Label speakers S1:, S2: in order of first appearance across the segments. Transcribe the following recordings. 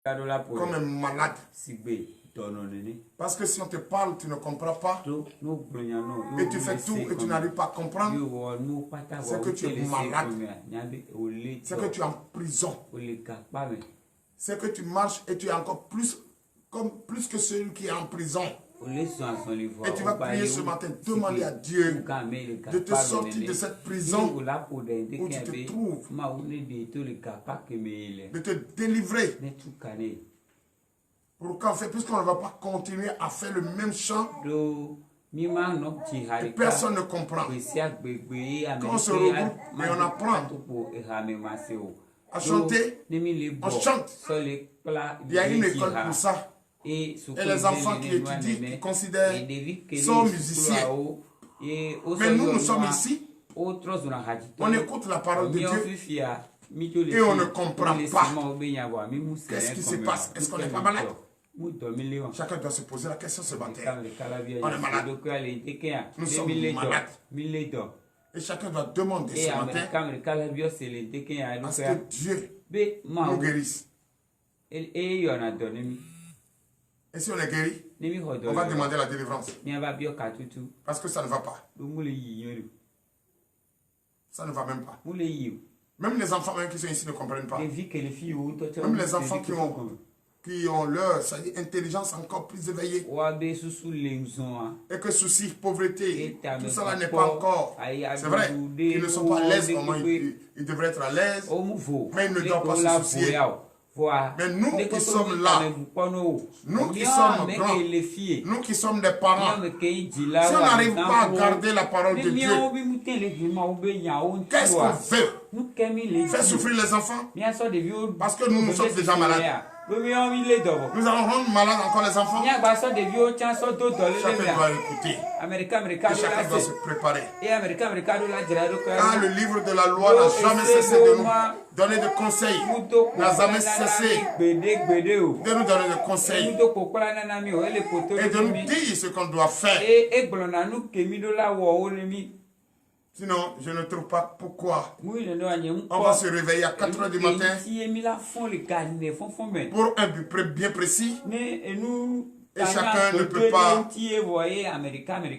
S1: comme un malade. Parce que si on te parle, tu ne comprends pas. Et tu fais tout et tu n'arrives pas à comprendre. C'est que tu es malade. C'est que tu es en prison. C'est que tu marches et tu es encore plus que celui qui est en prison. Et tu vas prier ce matin, demander à Dieu de te sortir de cette prison où tu te trouves, de te délivrer. Pour qu'en fait, puisqu'on ne va pas continuer à faire le même chant, et personne ne comprend. Quand on se regroupe et on apprend à chanter, on chante. Il y a une école pour ça. Et les enfants qui étudient, qui considèrent, sont musiciens. Mais nous sommes ici, on écoute la parole de Dieu et on ne comprend pas. Qu'est-ce qui se passe? Est-ce qu'on n'est pas malade? Chacun doit se poser la question ce matin. On est malade. Nous sommes malades. Et chacun doit demander ce matin à ce que Dieu nous guérisse. Et si on est guéri, on va demander la délivrance. Parce que ça ne va pas. Ça ne va même pas. Même les enfants qui sont ici ne comprennent pas. Même les enfants qui ont leur intelligence encore plus éveillée. Et que souci, pauvreté, tout ça n'est pas encore. C'est vrai, ils ne sont pas à l'aise comment ils devraient être à l'aise. Mais ils ne doivent pas se soucier. Mais nous qui sommes là, nous qui sommes grands, nous qui sommes des parents, si on n'arrive pas à garder la parole de Dieu, qu'est-ce qu'on fait? Faire souffrir les enfants? Parce que nous sommes déjà malades. Nous allons rendre malades encore les enfants. Chacun doit écouter. Et chacun doit se préparer. Car le livre de la loi n'a jamais cessé de nous donner de conseils. N'a jamais cessé de nous donner des conseils. Et de nous dire ce qu'on doit faire. Sinon, je ne trouve pas pourquoi on va se réveiller à 4 h du matin pour un but bien précis. Et chacun ne peut pas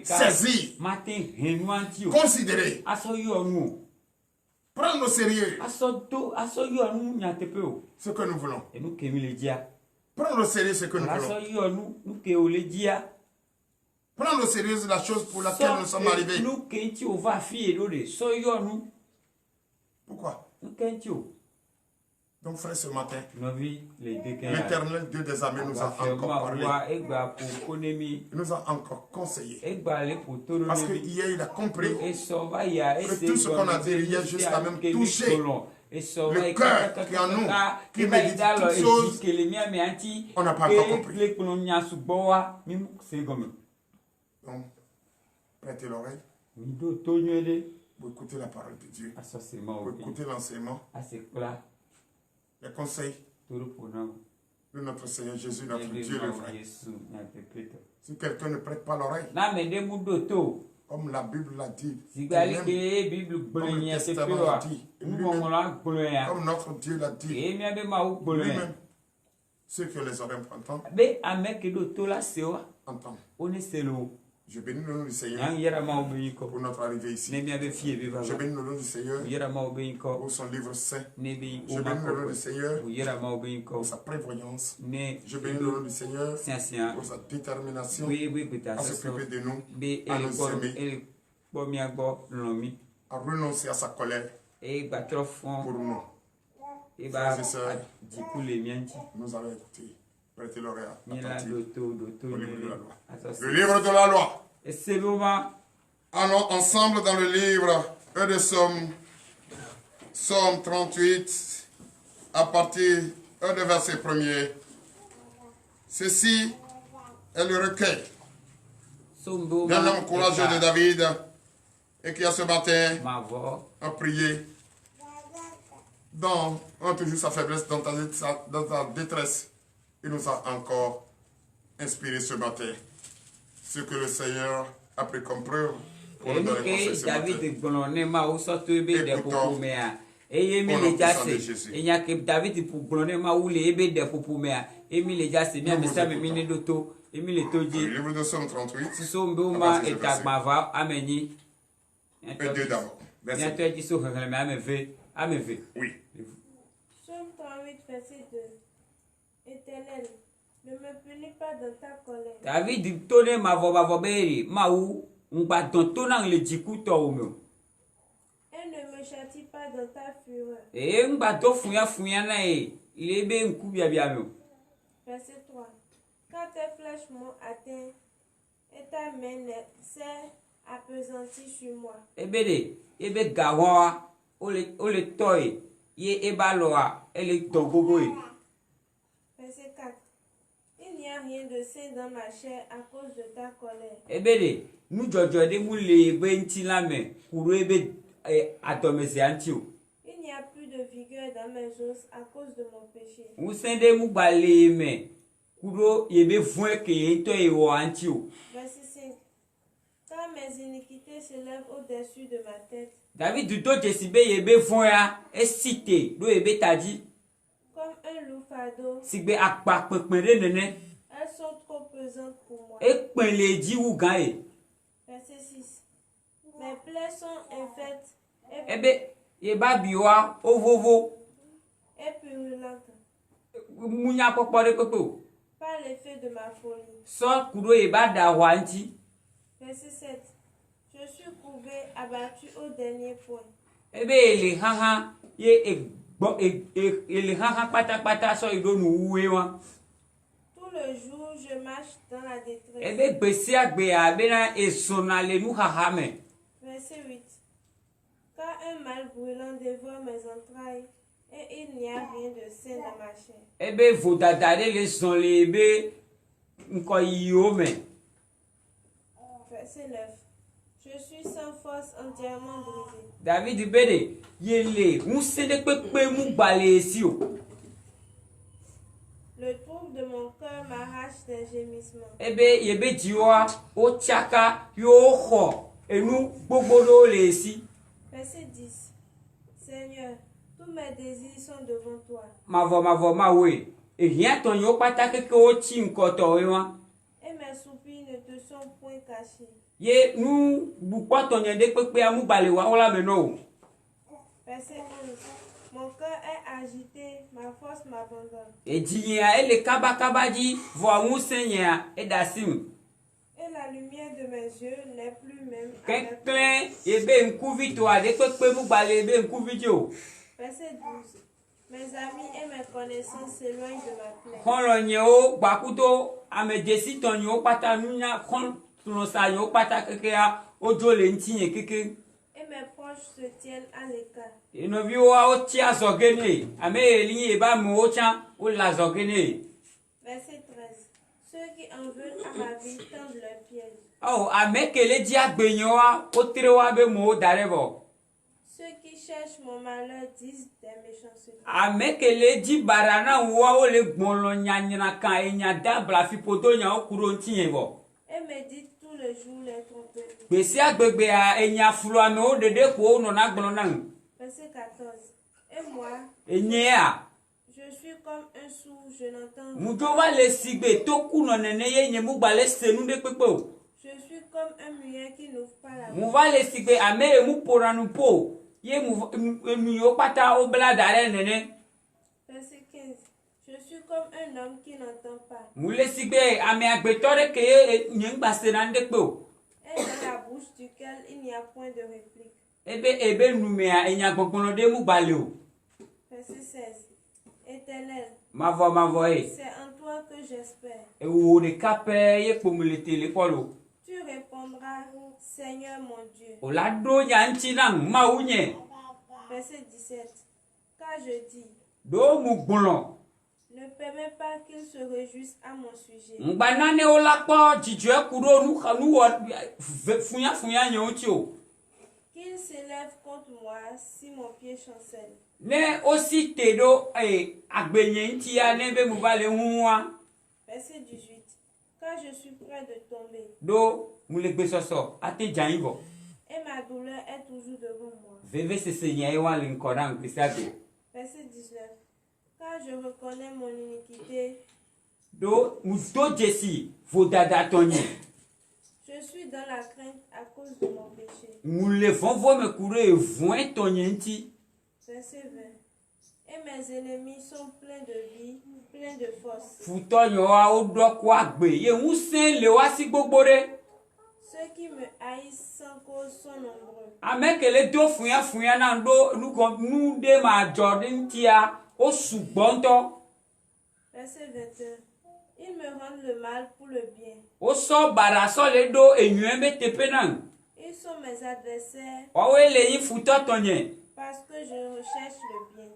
S1: saisir, considérer, prendre au sérieux ce que nous voulons. Prendre au sérieux ce que nous voulons. Prendre au sérieux la chose pour laquelle nous sommes arrivés. Pourquoi? Donc frère, ce matin, l'Éternel Dieu des armées nous a encore parlé. Il nous a encore conseillé. Parce qu'hier il a compris que tout ce qu'on a dit hier jusqu'à même toucher le cœur qui est en nous, qui médite toutes choses, on n'a pas encore compris. Donc, prêtez l'oreille pour écouter la parole de Dieu, pour écouter l'enseignement, les conseils de notre Seigneur Jésus, notre Dieu le vrai. Si quelqu'un ne prête pas l'oreille, comme la Bible l'a dit, comme le Testament l'a dit, comme notre Dieu l'a dit, lui-même, ceux qui ont les oreilles pour entendre, entendent. Je bénis le nom du Seigneur pour notre arrivée ici. Je bénis le nom du Seigneur pour son livre saint. Je bénis le nom du Seigneur pour sa prévoyance. Je bénis le nom du Seigneur pour sa détermination à s'occuper de nous, à nous aimer, à renoncer à sa colère pour nous. Frères et sœurs, nous allons écouter. Prêtez l'oreille attentive au livre de la loi. Le livre de la loi. Allons ensemble dans le livre de Psaume 38, à partir de verset 1er. Ceci est le recueil d'un homme courageux de David et qui a ce matin a prié dans toujours sa faiblesse, dans sa détresse. Il nous a encore inspiré ce matin ce que le Seigneur a pris comme preuve pour nous donner conseil ce matin. Écoutons Et Emile Jassé, et y a que David pour blonner ma ou les ébés de Poupouméa, Emile Jassé, bien, mais ça me mine d'auto, Emile Toji,
S2: Livre de Somme 38.
S1: Sombouma et Tagmava, Ameni.
S2: Et Dieu d'abord.
S1: Bientôt, il dit sur Amévé.
S2: Oui.
S3: Somme 38, verset 2. Éternel, ne me punis pas dans ta colère.
S1: David tonne ma voix, Maou, on bat ton tonnant le djikuto au mieux.
S3: Et ne me châtie pas dans ta fureur.
S1: Et un bateau fouya nae, il est bien un coup bien.
S3: Verset 3. Quand tes flèches m'ont atteint et ta main s'est appesantie sur moi.
S1: Ebe gawa, ole toy, ye ebaloa, ele togogoy.
S3: Verset 4. Il n'y a rien de sain dans ma chair à cause de ta colère.
S1: Nous jojo de moule benti lame, kuru ebe atomese antio.
S3: Il n'y a plus de vigueur dans mes os à cause de mon péché.
S1: Usende mu bale me, kuro yebe fuen ke ento ewo antio.
S3: Verset 5. Quand mes iniquités s'élèvent au-dessus de ma tête.
S1: David du to jesibe yebe fuen ya, cité, do yebe tadi.
S3: Comme un loup fardeau.
S1: Sigbe akpa pekpere nene.
S3: Elles sont trop pesantes pour moi.
S1: Ekpenle di ou gae.
S3: Verset 6. Mes plaies sont infectes
S1: yeba biwa ovovo.
S3: Et purulentes.
S1: Munya kokpore kopo.
S3: Par l'effet de ma folie.
S1: So kuro yeba da wanti.
S3: Verset 7. Je suis courbé, abattu au dernier point.
S1: Ele haha ye ele haha pata so idonu uwe wa.
S3: Tout le jour, je marche dans la détresse.
S1: Ebe gbesi agbe abena esonale nu haha me.
S3: Verset 8. Car un mal brûlant dévore mes entrailles et il n'y a rien de sain dans ma chair.
S1: Ebe vodadade le son le ebe nko yiyo me.
S3: Verset 9. Je suis sans force, entièrement brisé.
S1: David bede yele musende pepe mu gbale si o.
S3: Le trouble de mon cœur m'arrache des gémissements.
S1: Ebe yebe jiwa o chaka yo ho enu gbogboro le si.
S3: Verset 10. Seigneur, tous mes désirs sont devant toi.
S1: Ma we. E rien ton yo patake ke o chi nkoto we wa.
S3: Et mes soupirs ne te sont point cachés.
S1: Ye nu bukwa ton yende pepe amu gbale wa ola me no.
S3: Verset 11. Mon cœur est agité, ma force m'abandonne.
S1: E jiya ele kaba di vo mu senya e dasim.
S3: Et la lumière de mes yeux n'est plus même.
S1: Kenklen ebe nkuvi to ade pepe mu gbale ebe nkuvi jo.
S3: Verset 12. Mes amis et mes connaissances s'éloignent de ma plaie.
S1: Kon nye o gbakuto amejesi ton yo pata nunya kon tuno sa yo pata keke ya ojo le ntinye keke.
S3: Et mes proches se tiennent à l'écart.
S1: Eno vi wa o ti azogene ame eli e ba mu o chan o la zogene.
S3: Verset 13. Ceux qui en veulent à ma vie tendent leurs pièges.
S1: Oh ame kele di agbenyo wa o tere wa be mu o darebo.
S3: Ceux qui cherchent mon malheur disent des méchancetés.
S1: Ame kele di barana wa o le gbonlo nyanyina kan enya da bla fi poto nya o kuro ntinye bo.
S3: Et médite tout le jour les tromperies.
S1: Gbesi agbegbe a enya flu ame o dede ko o no na gbon na.
S3: Verset 14. Et moi,
S1: Enye a
S3: je suis comme un sourd, je n'entends
S1: mujo wa le sigbe to kuno nene ye nye mu gbale senu de pepe o.
S3: Je suis comme un muet qui n'ouvre pas la
S1: Mu
S3: bouche.
S1: va le sigbe ame mu poranu po ye mu yo pata o bla dare nene.
S3: Verset 15. Je suis comme un homme qui n'entend pas.
S1: Mu le sigbe ame agbetore ke nye ngbase na nde pe o.
S3: Et dans la bouche duquel il n'y a point de réplique.
S1: Ebe numea enya gbogbono de mu gbale o.
S3: Verset 16. Éternel,
S1: Ma voix
S3: c'est en toi que j'espère.
S1: e wo de kape ye pomulete le polo.
S3: Tu répondras, Seigneur mon Dieu.
S1: O la do nya nti na ma unye.
S3: Verset 17. Car je dis,
S1: Do mu gbolo.
S3: ne permets pas qu'ils se réjouissent à mon sujet.
S1: Ngbanane o la po jiju kuro nu kanu wo funya nyoti o.
S3: Qu'ils s'élèvent contre moi si mon pied chancelle.
S1: Ne osi tedo agbenye nti ya ne be mu vale huwa.
S3: Verset 18. Car je suis près de tomber.
S1: Do mu le gbe soso ate jan ibo.
S3: Et ma douleur est toujours devant moi.
S1: Verset 19.
S3: Car je reconnais mon iniquité. Je suis dans la crainte à cause de mon péché. Verset 20. Et mes ennemis sont pleins de vie, pleins de force. Ceux qui me haïssent sans cause sont nombreux. Verset 21. Ils me rendent le mal pour le bien. Ils sont mes adversaires parce que je recherche le bien.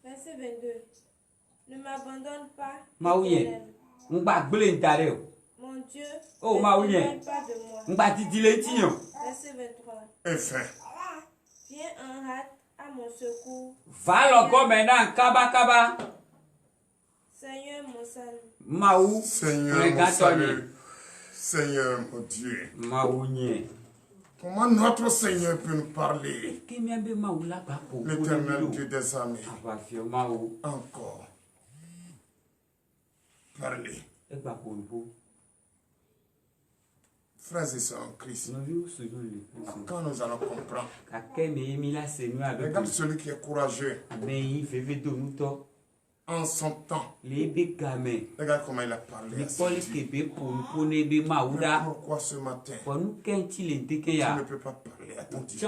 S3: Verset 22. Ne m'abandonne pas, Éternel. Mon Dieu, ne t'éloigne pas de moi. Verset 23.
S2: Enfin.
S3: Viens en hâte à mon secours. Seigneur mon salut.
S2: Seigneur mon salut. Seigneur mon Dieu. Comment notre Seigneur peut nous parler? L'Éternel Dieu des armées. Encore. Parlez. Frères et sœurs en Christ. Quand nous allons comprendre. Regarde celui qui est courageux. En son temps. Regarde comment il a parlé à ses Dieu. Pourquoi ce matin tu ne peux pas parler à ton Dieu?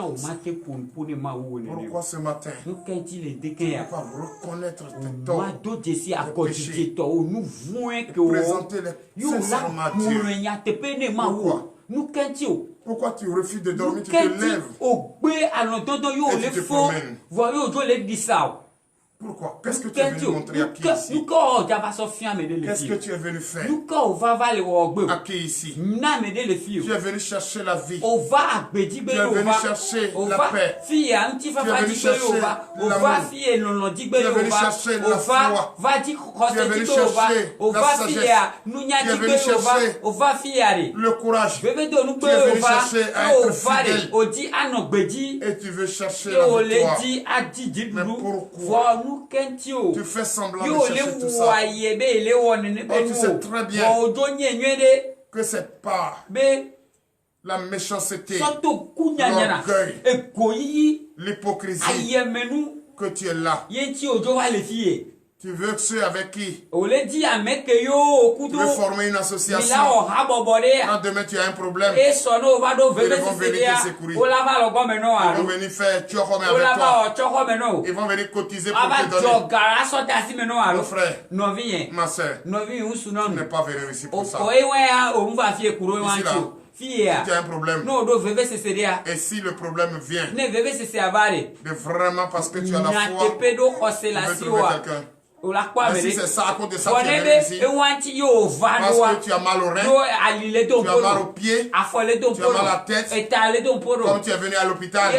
S2: Pourquoi ce matin tu ne peux pas reconnaître tes torts, tes péchés, et présenter les sincèrement à Dieu? Pourquoi tu refuses de dormir, tu te lèves et tu te promènes? Pourquoi? Qu'est-ce que tu es venu montrer à qui ici? Qu'est-ce que tu es venu faire à qui ici? Tu es venu chercher la vie. Tu es venu chercher la paix. Tu es venu chercher l'amour. Tu es venu chercher la foi. Tu es venu chercher la sagesse. Tu es venu chercher le courage. Tu es venu chercher à être fidèle. Et tu veux chercher la victoire. Mais pourquoi tu fais semblant de chercher tout ça? Oh, tu sais très bien que c'est pas la méchanceté, l'orgueil, l'hypocrisie que tu es là. Tu veux que ceux avec qui tu veux former une association, quand demain tu as un problème, ils vont venir te secourir. Ils vont venir faire tchokome avec toi. Ils vont venir cotiser pour te donner. Mon frère, ma soeur, tu n'es pas venu ici pour ça. Ici là, si tu as un problème, et si le problème vient de vraiment parce que tu as la foi, tu veux trouver quelqu'un. Mais si c'est ça, à cause de ça, tu es venu ici, parce que tu as mal au rein, tu as mal aux pieds, tu as mal à la tête, comme tu es venu à l'hôpital,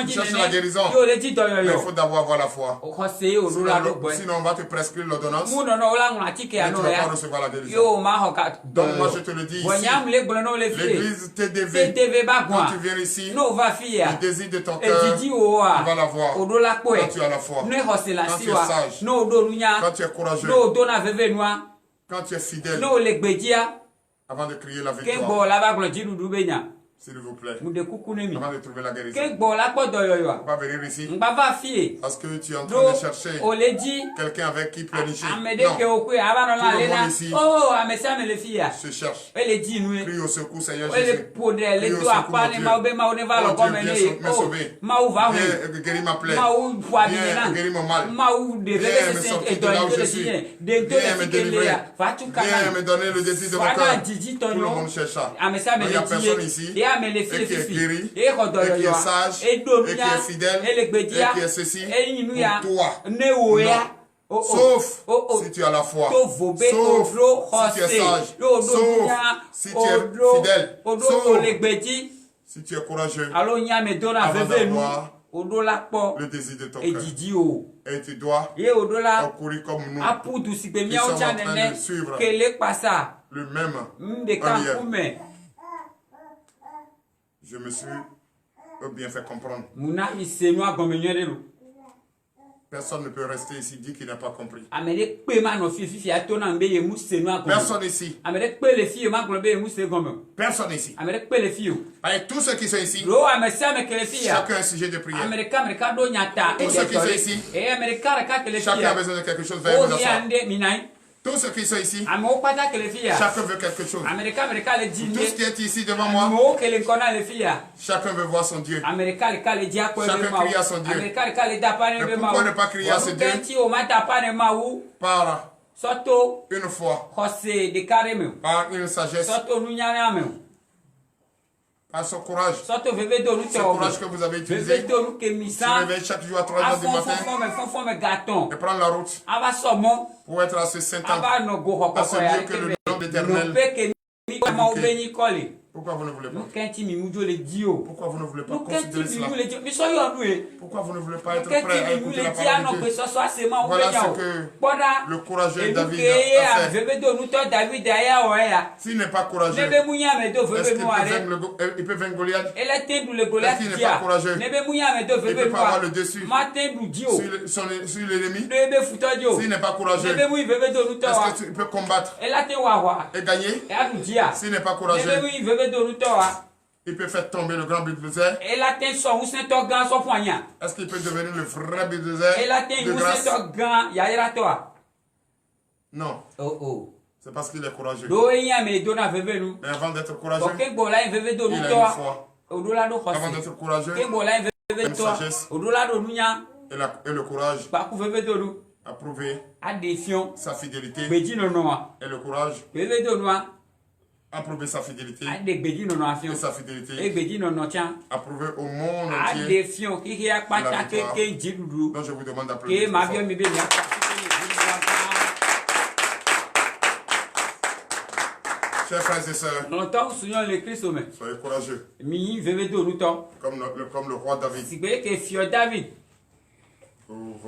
S2: tu cherches la guérison, mais il faut d'abord avoir la foi. Sinon, on va te prescrire l'ordonnance, et tu ne vas pas recevoir la guérison. Donc moi je te le dis ici, l'église TDV, quand tu viens ici, le désir de ton cœur, tu vas l'avoir quand tu as la foi, quand tu es sage, quand tu es courageux, quand tu es fidèle, avant de crier la victoire. S'il vous plaît, avant de trouver la guérison. On va venir ici parce que tu es en train de chercher quelqu'un avec qui planifier. Non, tout le monde ici se cherche. Crie au secours, Seigneur Jésus. Crie au secours, mon Dieu. Oh Dieu, viens me sauver. Viens guérir ma plaie. Viens guérir mon mal. Viens me sortir de là où je suis. Viens me délivrer. Viens me donner le désir de mon cœur. Tout le monde cherche ça. Il n'y a personne ici et qui est guéri, et qui est sage, et qui est fidèle, et qui est ceci pour toi. Non. Sauf si tu as la foi, sauf si tu es sage, sauf si tu es fidèle, sauf si tu es courageux, avant d'avoir le désir de ton cœur. Et tu dois courir comme nous, qui sommes en train de suivre le même relief. Je me suis bien fait comprendre. Personne ne peut rester ici dit qu'il n'a pas compris. Personne ici. Personne ici. Avec tous ceux qui sont ici, chacun a un sujet de prière. Tous ceux qui sont ici, chacun a besoin de quelque chose. Veuillez vous asseoir. Tous ceux qui sont ici, chacun veut quelque chose. Tout ce qui est ici devant moi, chacun veut voir son Dieu. Chacun crie à son Dieu. Mais pourquoi ne pas crier à ce Dieu par une foi, par une sagesse, par ce courage, ce courage que vous avez utilisé, se réveiller chaque jour à 3 heures du matin et prendre la route pour être à ce Saint-Anne, à ce Dieu que le nom d'Éternel. Pourquoi vous ne voulez pas? Pourquoi vous ne voulez pas considérer cela? Pourquoi vous ne voulez pas être prêt à écouter la parole de Dieu? Voilà ce que le courageux David a fait. S'il n'est pas courageux, est-ce qu'il peut vaincre Goliath? Est-ce qu'il n'est pas courageux? Il peut pas avoir le dessus sur l'ennemi. S'il n'est pas courageux, est-ce qu'il peut combattre et gagner? S'il n'est pas courageux, il peut faire tomber le grand bulldozer. Est-ce qu'il peut devenir le vrai bulldozer de grâce? Non. C'est parce qu'il est courageux. Mais avant d'être courageux, il a une foi. Avant d'être courageux, il a une sagesse. Et le courage a prouvé sa fidélité. Et le courage a prouvé sa fidélité. Et sa fidélité a prouvé au monde entier la victoire. Donc je vous demande d'applaudir. Chers frères et sœurs, soyez courageux. Comme le roi David. Vous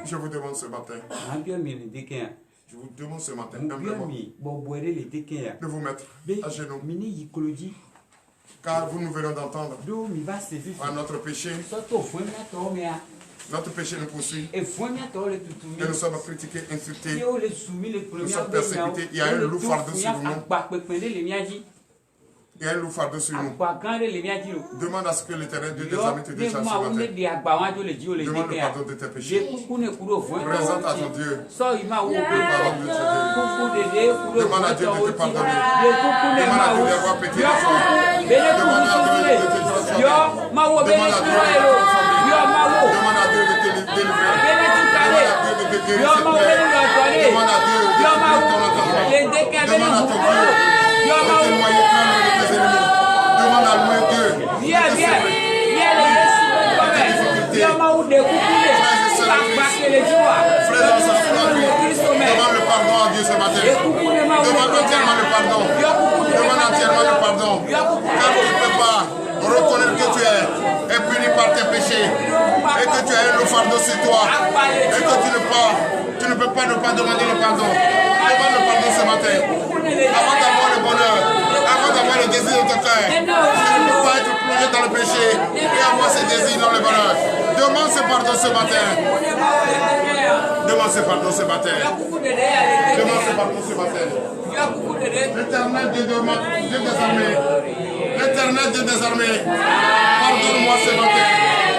S2: Je vous demande ce matin. Je vous demande ce matin humblement de vous mettre à genoux Car vous nous venons d'entendre. Par notre péché. Notre péché nous poursuit. Et nous sommes critiqués, insultés. Nous sommes persécutés. Il y a un loup fardeau sur nous. Il y a un loup fardeau sur nous. Demande à ce que l'Éternel Dieu des armées te décharge ce matin. Demande le pardon de tes péchés. Présente à ton Dieu le pardon de ton Dieu. Demande à Dieu de te pardonner. Demande à Dieu d'avoir péché la foi. Demande à Dieu de te transformer. Demande à Dieu de te transformer. Demande à Dieu de te délivrer. Demande à Dieu de te guérir ses plaies. Demande à Dieu de te guérir ton entendement. Demande à ton Dieu de te noyer plein de tes ennemis. Demande à louer Dieu de te sauver. Frères et sœurs, demande le pardon à Dieu ce matin. Demande entièrement le pardon. Demande entièrement le pardon. Car tu ne peux pas reconnaître que tu es puni par tes péchés et que tu as un fardeau sur toi et que tu ne peux pas ne pas demander le pardon. Demande le pardon ce matin. Avant d'avoir le bonheur, avant d'avoir le désir de ton cœur, tu ne peux pas être plongé dans le péché et avoir ce désir dans le bonheur. Demande ce pardon ce matin. Demande ce pardon ce matin. Demande ce pardon ce matin. L'éternel Dieu des armées. L'éternel Dieu des armées. Pardonne-moi ce matin.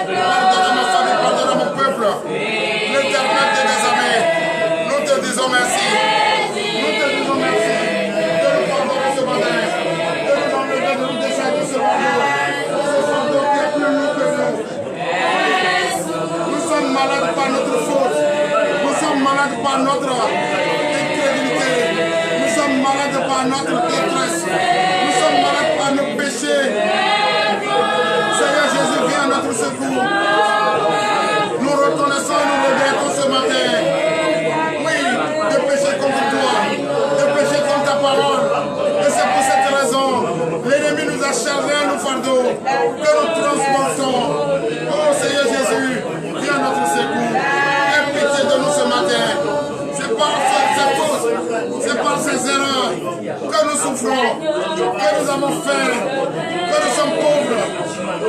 S2: Pardonne à ma famille, pardonne à mon peuple. L'éternel Dieu des armées. Nous te disons merci. Nous te disons merci. De nous pardonner ce matin. De nous enlever, de nous décharger ce fardeau. Ce fardeau qui est plus lourd que nous. Nous sommes malades par notre faute. Nous sommes malades par notre incrédulité. Nous sommes malades par notre détresse. Nous sommes malades par nos péchés. Seigneur Jésus, viens à notre secours. Nous reconnaissons et nous regrettons ce matin. Oui, de pécher contre toi, de pécher contre ta parole. Et c'est pour cette raison, l'ennemi nous a chargé un fardeau que nous transportons. Oh Seigneur Jésus, viens à notre secours. Aie pitié de nous ce matin. C'est par ces fautes, c'est par ces erreurs que nous souffrons, que nous avons faim, que nous sommes pauvres.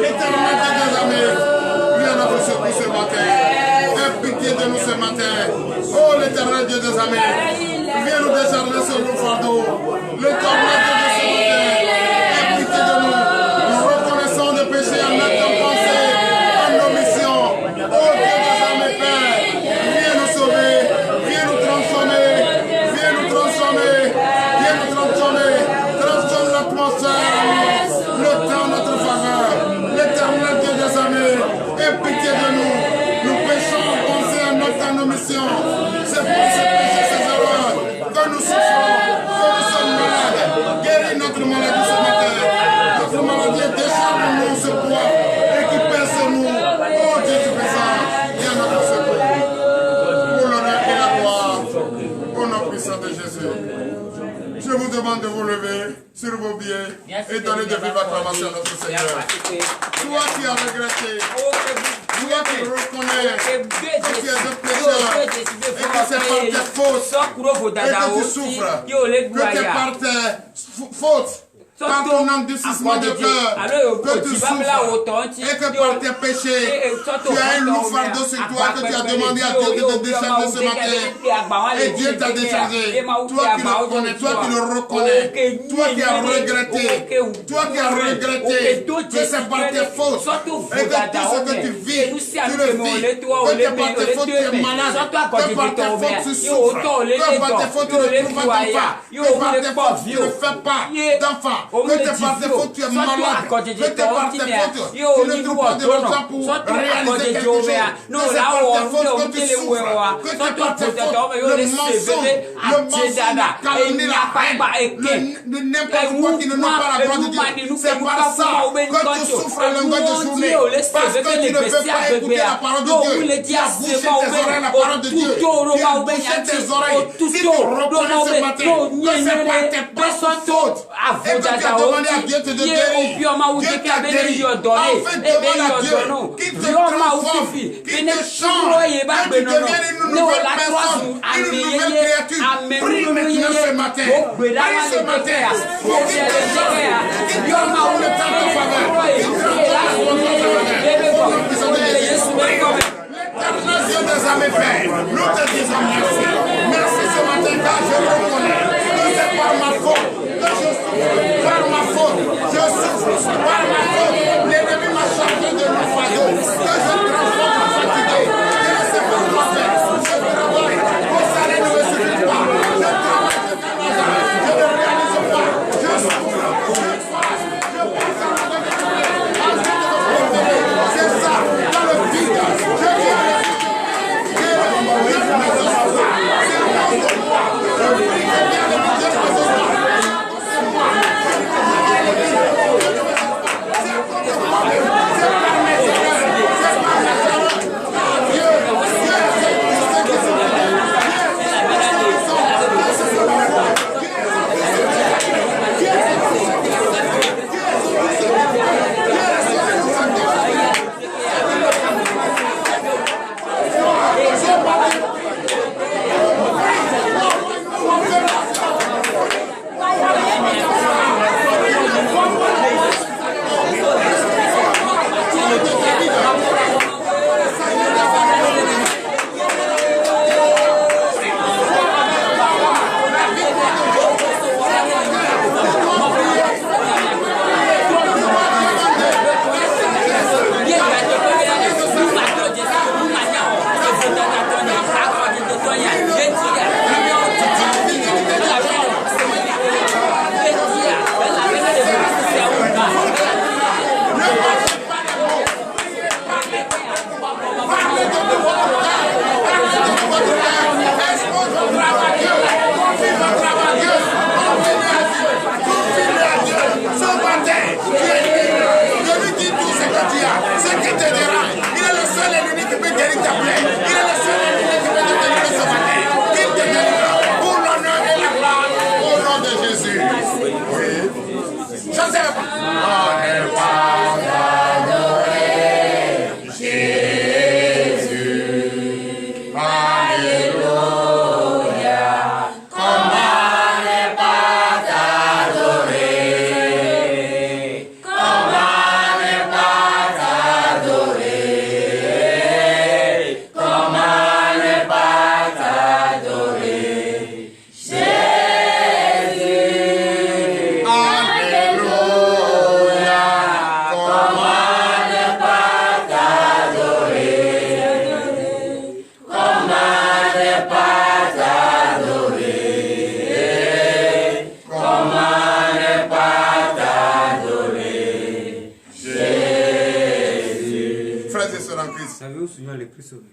S2: L'Éternel des armées, viens à notre secours ce matin. Aie pitié de nous ce matin. Oh l'Éternel Dieu des armées, viens nous décharger ce lourd fardeau. L'Éternel Dieu de ce matin, aie pitié de nous. Nous reconnaissons de pécher en notre pensée, en nos missions. Oh Dieu des armées, Père, viens nous sauver, viens nous transformer, viens nous transformer, viens nous transformer. Transforme l'atmosphère, le temps, notre faveur. L'Éternel Dieu des armées, aie pitié de nous. Nous péchons en pensée en nos missions. C'est pour ces péchés, ces erreurs que nous souffrons, que nous sommes malades. Guéris notre maladie ce matin. Notre maladie, décharge-nous ce poids et qui pèse sur nous. Oh Dieu du puissant, viens notre secours. Pour l'honneur et la gloire, au nom puissant de Jésus. Je vous demande de vous lever sur vos pieds et donner de vives acclamations à notre Seigneur. Toi qui as regretté, toi qui reconnais que tu es un pécheur et que c'est par tes fautes et que tu souffres, que c'est par tes fautes, par ton endurcissement de cœur, que tu souffres et que par tes péchés, tu as un lourd fardeau sur toi que tu as demandé à Dieu de te décharger ce matin. Et Dieu t'a déchargé. Toi qui le connais, toi qui le reconnais, toi qui as regretté, que c'est par tes fautes et que tout ce que tu vis, tu le vis, que par tes fautes tu es malade, que par tes fautes tu souffres, que par tes fautes tu ne trouves pas d'enfant, que par tes fautes tu ne fais pas d'enfant. Que par tes fautes tu es malade, que par tes fautes tu ne trouves pas de l'argent pour réaliser quelque chose, que c'est par tes fautes que tu souffres, que c'est par tes fautes le mensonge, la calomnie, la haine, n'importe quoi qui ne nomme pas la gloire de Dieu. C'est par ça que tu souffres à longueur de journée, parce que tu ne veux pas écouter la parole de Dieu. Tu as bouché tes oreilles à la parole de Dieu. Tu as bouché tes oreilles. Si tu reconnais ce matin que c'est par tes propres fautes et que tu as demandé à Dieu de te guérir, Dieu t'a guéri. Enfin, demande à Dieu qu'il te transforme, qu'il te change, que tu deviennes une nouvelle personne, une nouvelle créature. Prie maintenant ce matin. Prie ce matin. Pour qu'il transforme le temps en faveur. L'éternel Dieu des armées fait. Nous te disons merci. Merci ce matin car je reconnais que c'est par ma faute que je souffre. Par ma faute, je souffre. Par ma faute, l'ennemi m'a chargé de mon fardeau. Que je transforme en fatigué. Je ne sais pas quoi faire. Je travaille. Mon salaire ne me suffit pas. Je travaille de Canada. Je ne réalise pas. Je souffre. Je fasse. Je pense à la c'est ça, dans le vide. Je viens à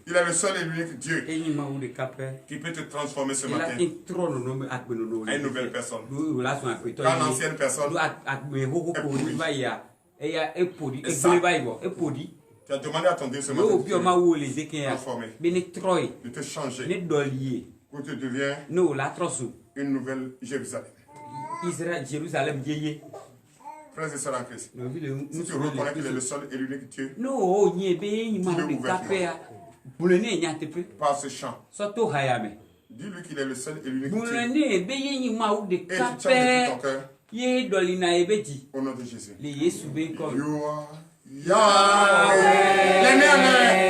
S1: Il est le seul et l'unique Dieu qui peut te transformer ce matin à une nouvelle personne. Quand l'ancienne personne est pourrie, tu as demandé à ton Dieu ce matin de te transformer, de te changer, pour que tu deviennes une nouvelle Jérusalem. Frères et sœurs en Christ, si tu reconnais qu'il est le seul et l'unique Dieu, par ce chant, dis-lui qu'il est le seul et l'unique Dieu. Et tu tiens depuis ton cœur. Au nom de Jésus. You are Yahweh. Les mains en l'air.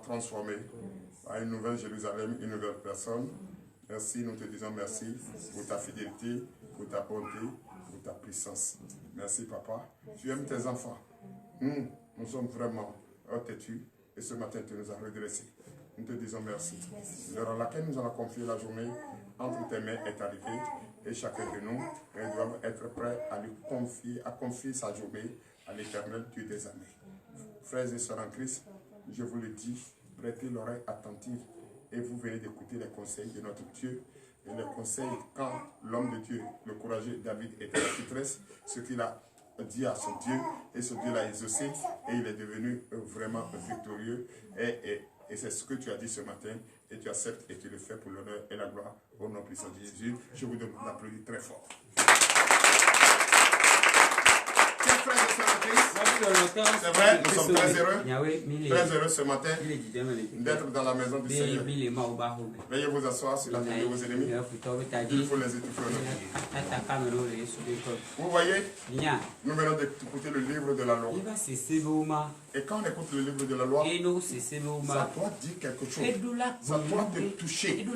S1: Transformé à une nouvelle Jérusalem, une nouvelle personne. Merci, nous te disons merci pour ta fidélité, pour ta bonté, pour ta puissance. Merci, papa. Tu aimes tes enfants.
S2: Nous sommes vraiment têtus et ce matin tu nous as redressés. Nous te disons merci. L'heure à laquelle nous allons confier la journée entre tes mains est arrivée et chacun de nous doit être prêt à confier sa journée à l'Éternel Dieu des armées. Frères et sœurs en Christ, je vous le dis, prêtez l'oreille attentive et vous venez d'écouter les conseils de notre Dieu. Et les conseils, quand l'homme de Dieu, le courageux David était à la détresse, ce qu'il a dit à son Dieu, et ce Dieu l'a exaucé, et il est devenu vraiment victorieux. Et c'est ce que tu as dit ce matin, et tu acceptes et tu le fais pour l'honneur et la gloire au nom puissant de Jésus. Je vous demande d'applaudir très fort. C'est vrai, nous sommes très heureux ce matin d'être dans la maison du Seigneur. Veuillez vous asseoir sur la tête de vos ennemis. Il faut les étouffer. Vous voyez, nous venons d'écouter le livre de la loi. Et quand on écoute le livre de la loi, ça doit dire quelque chose. Ça doit te toucher.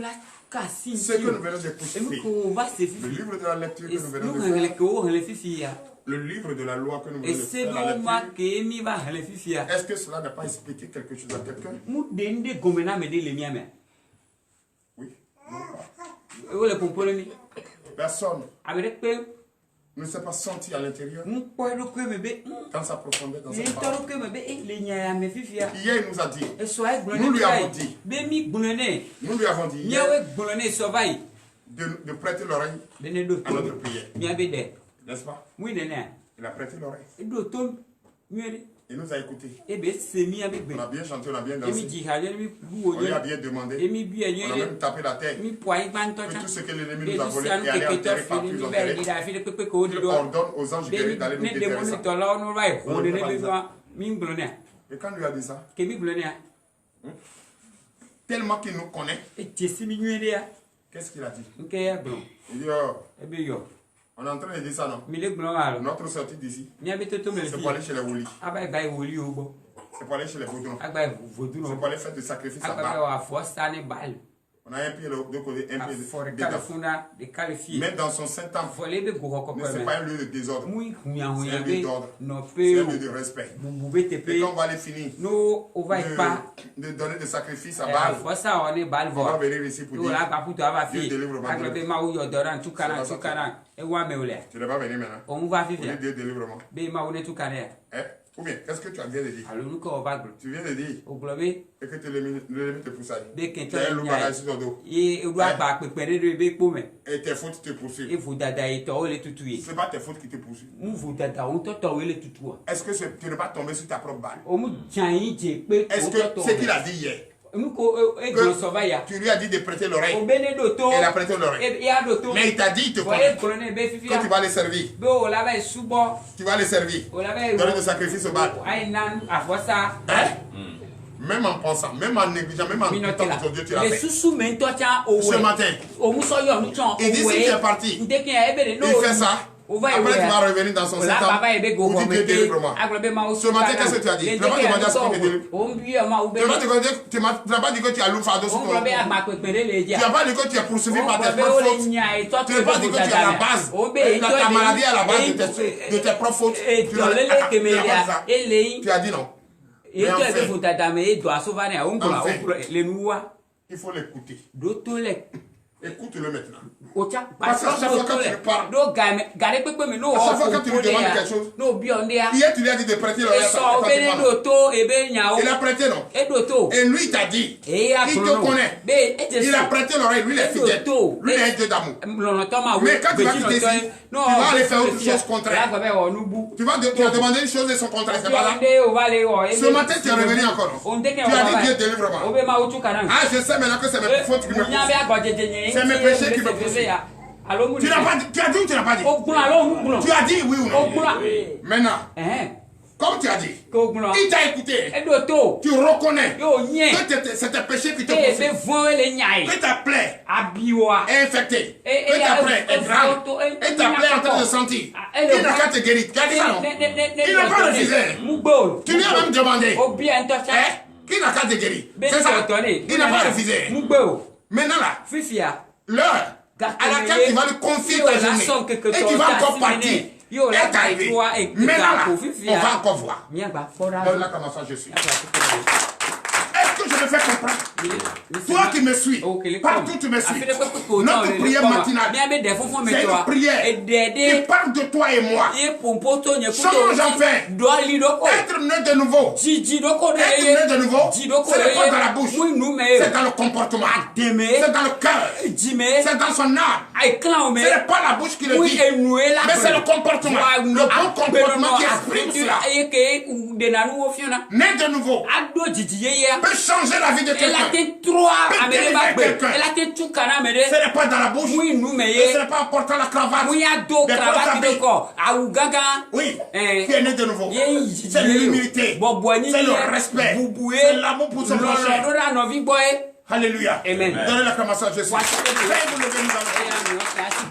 S2: Ce que nous venons d'écouter, le livre de la lecture que nous venons de faire, le livre de la loi que nous venons de faire, la lecture, est-ce que cela n'a pas expliqué quelque chose à quelqu'un? Oui. Personne ne s'est pas senti à l'intérieur dans sa profondeur, dans sa parole. Hier, il nous a dit, nous lui avons dit, de prêter l'oreille à notre prière. N'est-ce pas? Il a prêté l'oreille. Il nous a écoutés. On a bien chanté, on a bien dansé. On lui a bien demandé. On a même tapé la tête. Que tout ce que l'ennemi nous a volé est allé enterrer partout. Il ordonne aux anges guéris d'aller nous déterrer ça. Et quand il lui a dit ça, tellement qu'il nous connaît, qu'est-ce qu'il a dit? Il dit, oh, on est en train de dire ça, non? Notre sortie d'ici, c'est pour aller chez les Woli. C'est pour aller chez les Vaudrons. C'est pour aller faire des sacrifices à Baal. On a un pied de l'autre côté, un pied de mais dans son Saint-Temple, ce n'est pas un lieu de désordre. C'est un lieu d'ordre. C'est un lieu de respect. Et quand on va aller finir de donner des sacrifices à Baal, on va venir ici pour dire Dieu délivre-moi. Tu ne vas pas venir maintenant. Pour dire Dieu délivre-moi. Ou bien, qu'est-ce que tu viens de dire? Tu viens de dire et que l'ennemi te poussaille. Tu as un loup bagage sur ton dos. Et tes fautes te poursuivent. Ce n'est pas tes fautes qui te poursuivent. Est-ce que tu n'es pas tombé sur ta propre balle? Est-ce que ce qu'il a dit hier, tu lui as dit de prêter l'oreille, il a prêté l'oreille, mais il t'a dit, il te connaît, que tu vas les servir, tu vas les servir, donner des sacrifices au Baal. Même en pensant, même en négligeant, même en doutant de ton Dieu, tu l'as fait. Ce matin, il dit si tu es parti, il fait ça. Après, tu vas revenir dans son Saint-Temple pour dire Dieu délivre-moi. Ce matin, qu'est-ce que tu as dit? Tu n'as pas demandé à ce qu'on te délivre. Tu n'as pas dit que tu as lourd fardeau sur ton dos. Tu n'as pas dit que tu es poursuivi par tes propres fautes. Tu n'as pas dit que tu as la base. Ta maladie est à la base de tes propres fautes. Tu n'as pas ça. Tu as dit non. Mais en fait, il faut l'écouter. Écoute-le maintenant. Parce qu'à chaque fois quand tu lui parles, à chaque fois quand tu lui demandes quelque chose, hier tu lui as dit de prêter l'oreille à ta. Il a prêté non. Et lui il t'a dit, il te connaît. Il a prêté l'oreille, lui il est fidèle. Lui il est un Dieu d'amour. Mais quand tu vas quitter ici, tu vas aller faire autre chose contraire. Tu vas demander une chose et son contraire, c'est pas là. Ce matin tu es revenu encore. Tu as dit Dieu délivre-moi. Ah je sais maintenant que c'est mes fautes qui me poussent. C'est mes péchés qui me poussent. Tu as dit ou tu n'as pas dit? Tu as dit oui ou non? Maintenant, comme tu as dit, il t'a écouté. Tu reconnais que c'est tes péchés qui te poussent. Que ta plaie est infectée. Que ta plaie est grave. Et ta plaie est en train de sentir. Il n'a qu'à te guérir. Tu as dit ça non? Il n'a pas refusé. Tu lui as même demandé. Qui n'a qu'à te guérir. C'est ça. Il n'a pas refusé. Maintenant là, l'heure à laquelle tu vas lui confier ta journée et tu vas encore partir est arrivé. Maintenant, on va encore voir. Donne l'acclamation à Jésus. Est-ce que je me fais comprendre? Toi qui me suis, partout tu me suis. Notre prière matinale, c'est une prière qui parle de toi et moi. Change enfin. Être né de nouveau. Être né de nouveau, ce n'est pas dans la bouche. C'est dans le comportement. C'est dans le cœur. C'est dans son âme. Ce n'est pas la bouche qui le dit, mais c'est le comportement. Le bon comportement qui exprime cela. Né de nouveau peut changer la vie de quelqu'un. Ce n'est pas dans la bouche. Ce n'est pas en portant la cravate. Oui, qui est né de nouveau. C'est l'humilité. C'est le respect. C'est l'amour pour son prochain. Alléluia. Donnez l'acclamation à Jésus.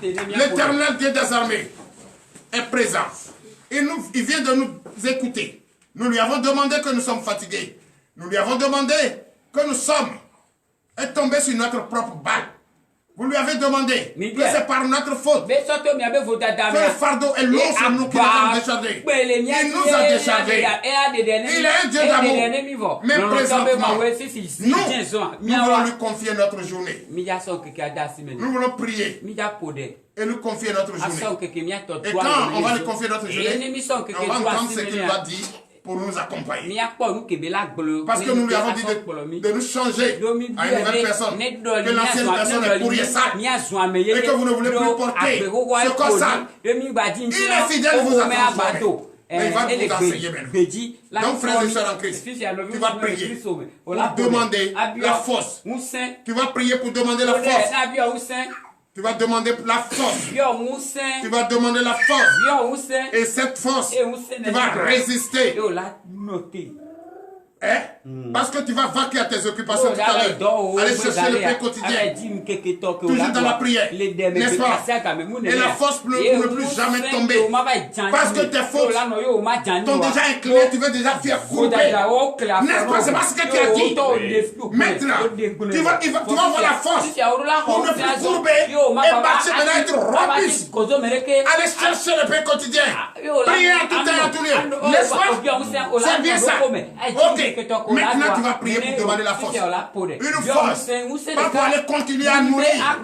S2: L'Éternel Dieu des armées est présent. Il vient de nous écouter. Nous lui avons demandé que nous sommes fatigués. Nous lui avons demandé que nous sommes tombés sur notre propre balle. Vous lui avez demandé que c'est par notre faute que le fardeau est lourd sur nous qui nous avons déchargés. Il nous a déchargés. Il est un Dieu d'amour. Mais présentement, nous voulons lui confier notre journée. Nous voulons prier et lui confier notre journée. Et quand on va lui confier notre journée, on va entendre ce qu'il va dire pour nous accompagner. Parce que nous lui avons dit de nous changer à une nouvelle personne. Que l'ancienne personne est pourrie et sale. Et que vous ne voulez plus porter ce corps sale. Il est fidèle, vous a transformé. Mais il va vous enseigner maintenant. Donc, frères et sœurs en Christ, tu vas prier pour demander la force. Tu vas prier pour demander la force. Tu vas demander la force. Tu vas demander la force. Et cette force, tu vas résister. Parce que tu vas vaquer à tes occupations tout à l'heure. Aller chercher le pain quotidien. Toujours dans la prière. N'est-ce pas? Et la force pour ne plus jamais tomber. Parce que tes fautes t'ont déjà incliné. Tu veux déjà faire courber. N'est-ce pas? C'est pas ce que tu as dit. Maintenant, tu vas avoir la force pour ne plus courber et marcher maintenant être robuste. Aller chercher le pain quotidien. Prier en tout temps et en tout lieu. N'est-ce pas? C'est bien ça. Ok. Maintenant, tu vas prier pour demander la force. Une force. Pas pour aller continuer à nourrir, à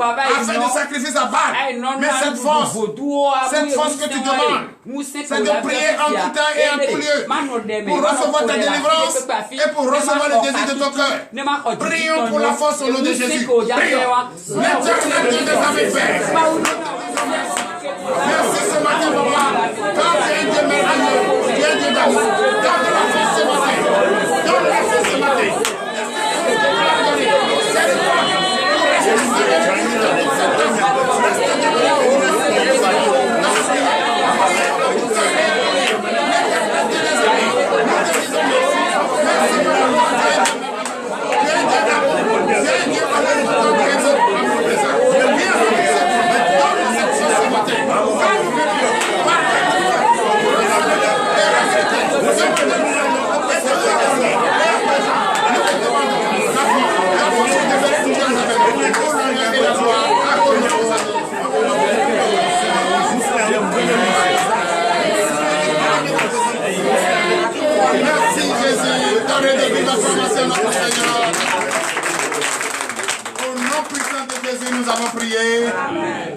S2: faire des sacrifices à Baal. Mais cette force que tu demandes, c'est de prier en tout temps et en tout lieu. Pour recevoir ta délivrance et pour recevoir le désir de ton cœur. Prions pour la force au nom de Jésus. Prions. L'Éternel Dieu des armées fait. Merci ce matin, papa. Quand tu es un Dieu merveilleux, tu es un Dieu d'amour. Donne la force ce matin. Donne la force ce matin. Merci Jésus, donnez de vive acclamation à notre Seigneur. Au nom puissant de Jésus, nous avons prié. Amen.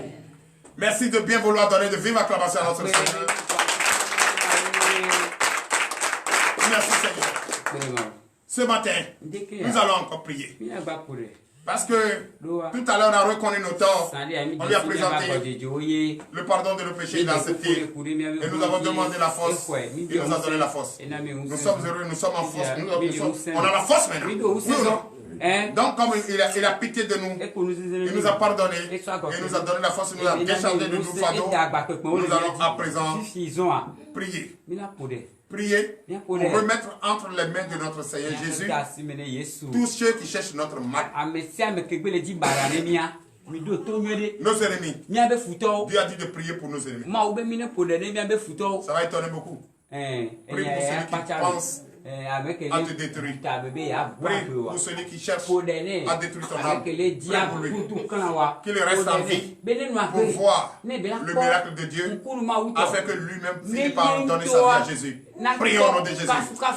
S2: Merci de bien vouloir donner de vive acclamation à notre Seigneur. Merci Seigneur. Ce matin, nous allons encore prier. Parce que tout à l'heure, on a reconnu nos torts. On lui a présenté le pardon de nos péchés, il a accepté. Et nous avons demandé la force. Il nous a donné la force. Nous sommes heureux, nous sommes en force. On a la force maintenant. Donc, comme il a pitié de nous, il nous a pardonné, il nous a donné la force, il nous a déchargé de nos fardeaux. Nous allons à présent prier. Prier pour remettre entre les mains de notre Seigneur Jésus tous ceux qui cherchent notre mal. Nos ennemis. Dieu a dit de prier pour nos ennemis. Ça va étonner beaucoup. Prie pour celui qui pense à te détruire. Prie pour celui qui cherche à détruire ton âme. Prie pour lui. Qu'il reste en vie pour voir le miracle de Dieu afin que lui-même finisse par donner sa vie à Jésus. Prions au nom de Jésus.